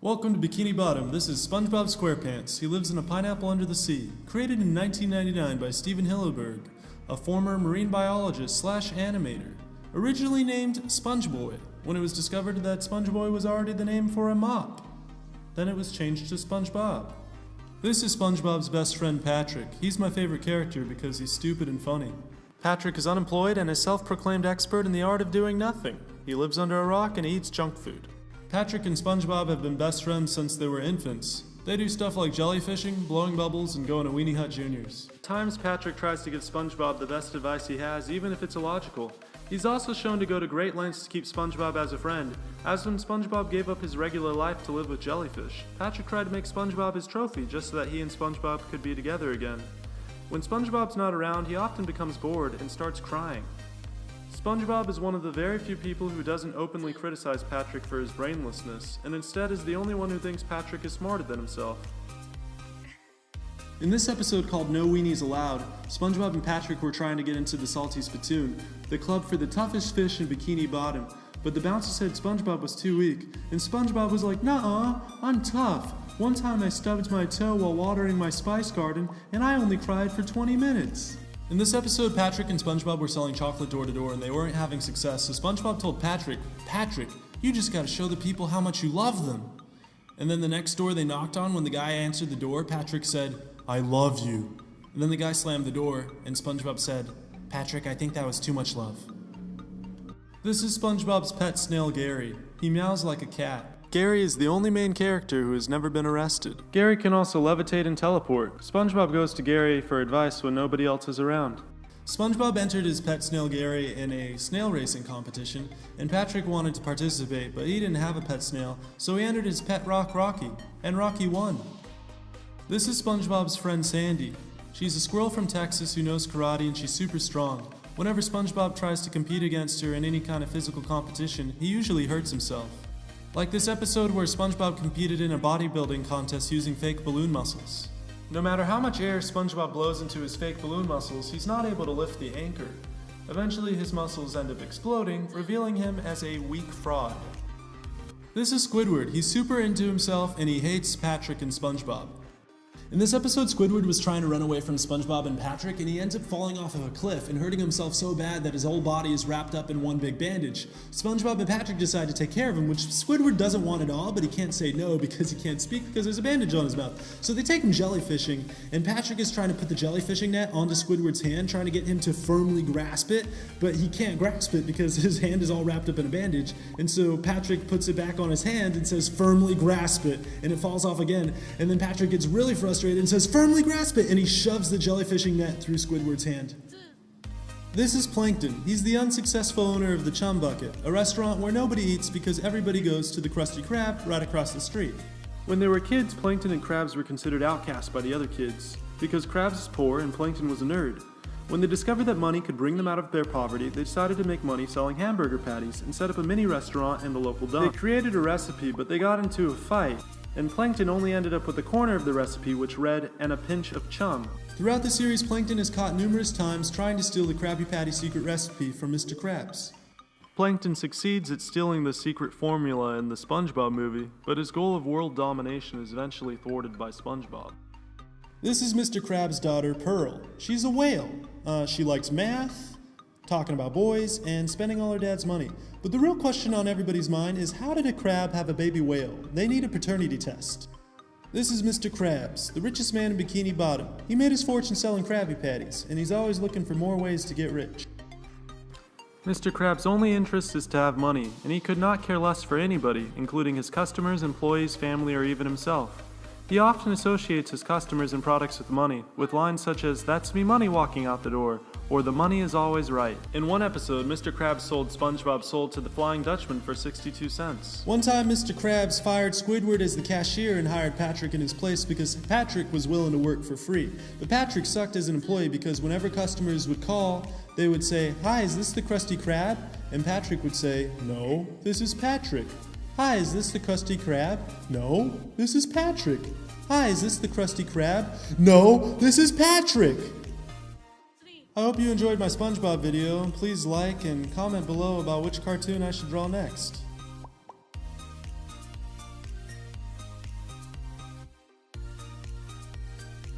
Welcome to Bikini Bottom. This is Spongebob SquarePants. He lives in a pineapple under the sea. Created in 1999 by Steven Hillenburg, a former marine biologist / animator. Originally named Spongeboy, when it was discovered that Spongeboy was already the name for a mop. Then it was changed to SpongeBob. This is SpongeBob's best friend Patrick. He's my favorite character because he's stupid and funny. Patrick is unemployed and a self-proclaimed expert in the art of doing nothing. He lives under a rock and eats junk food. Patrick and SpongeBob have been best friends since they were infants. They do stuff like jellyfishing, blowing bubbles, and going to Weenie Hut Juniors. At times Patrick tries to give SpongeBob the best advice he has, even if it's illogical. He's also shown to go to great lengths to keep SpongeBob as a friend, as when SpongeBob gave up his regular life to live with jellyfish. Patrick tried to make SpongeBob his trophy just so that he and SpongeBob could be together again. When SpongeBob's not around, he often becomes bored and starts crying. SpongeBob is one of the very few people who doesn't openly criticize Patrick for his brainlessness, and instead is the only one who thinks Patrick is smarter than himself. In this episode called No Weenies Allowed, SpongeBob and Patrick were trying to get into the Salty Spittoon, the club for the toughest fish in Bikini Bottom, but the bouncer said SpongeBob was too weak, and SpongeBob was like, "Nuh-uh, I'm tough. One time I stubbed my toe while watering my spice garden, and I only cried for 20 minutes. In this episode, Patrick and SpongeBob were selling chocolate door to door and they weren't having success, so SpongeBob told Patrick, "Patrick, you just gotta show the people how much you love them." And then the next door they knocked on, when the guy answered the door, Patrick said, "I love you." And then the guy slammed the door, and SpongeBob said, "Patrick, I think that was too much love." This is SpongeBob's pet snail, Gary. He meows like a cat. Gary is the only main character who has never been arrested. Gary can also levitate and teleport. SpongeBob goes to Gary for advice when nobody else is around. SpongeBob entered his pet snail Gary in a snail racing competition, and Patrick wanted to participate, but he didn't have a pet snail, so he entered his pet rock Rocky, and Rocky won. This is SpongeBob's friend Sandy. She's a squirrel from Texas who knows karate and she's super strong. Whenever SpongeBob tries to compete against her in any kind of physical competition, he usually hurts himself. Like this episode where SpongeBob competed in a bodybuilding contest using fake balloon muscles. No matter how much air SpongeBob blows into his fake balloon muscles, he's not able to lift the anchor. Eventually his muscles end up exploding, revealing him as a weak fraud. This is Squidward. He's super into himself and he hates Patrick and SpongeBob. In this episode, Squidward was trying to run away from SpongeBob and Patrick, and he ends up falling off of a cliff and hurting himself so bad that his whole body is wrapped up in one big bandage. SpongeBob and Patrick decide to take care of him, which Squidward doesn't want at all, but he can't say no because he can't speak because there's a bandage on his mouth. So they take him jellyfishing, and Patrick is trying to put the jellyfishing net onto Squidward's hand, trying to get him to firmly grasp it, but he can't grasp it because his hand is all wrapped up in a bandage. And so Patrick puts it back on his hand and says, "Firmly grasp it," and it falls off again. And then Patrick gets really frustrated and says, "Firmly grasp it," and he shoves the jellyfishing net through Squidward's hand. This is Plankton. He's the unsuccessful owner of the Chum Bucket, a restaurant where nobody eats because everybody goes to the Krusty Krab right across the street. When they were kids, Plankton and Krabs were considered outcasts by the other kids because Krabs is poor and Plankton was a nerd. When they discovered that money could bring them out of their poverty, they decided to make money selling hamburger patties and set up a mini restaurant in the local dump. They created a recipe, but they got into a fight, and Plankton only ended up with a corner of the recipe which read, "and a pinch of chum." Throughout the series, Plankton is caught numerous times trying to steal the Krabby Patty secret recipe from Mr. Krabs. Plankton succeeds at stealing the secret formula in the SpongeBob movie, but his goal of world domination is eventually thwarted by SpongeBob. This is Mr. Krabs' daughter, Pearl. She's a whale. She likes math, talking about boys, and spending all her dad's money. But the real question on everybody's mind is, how did a crab have a baby whale? They need a paternity test. This is Mr. Krabs, the richest man in Bikini Bottom. He made his fortune selling Krabby Patties, and he's always looking for more ways to get rich. Mr. Krabs' only interest is to have money, and he could not care less for anybody, including his customers, employees, family, or even himself. He often associates his customers and products with money, with lines such as, "That's me money walking out the door," or "The money is always right." In one episode, Mr. Krabs sold SpongeBob's soul to the Flying Dutchman for 62 cents. One time, Mr. Krabs fired Squidward as the cashier and hired Patrick in his place because Patrick was willing to work for free. But Patrick sucked as an employee because whenever customers would call, they would say, "Hi, is this the Krusty Krab?" And Patrick would say, "No, this is Patrick." "Hi, is this the Krusty Krab?" "No, this is Patrick." "Hi, is this the Krusty Krab?" "No, this is Patrick." I hope you enjoyed my SpongeBob video. Please like and comment below about which cartoon I should draw next.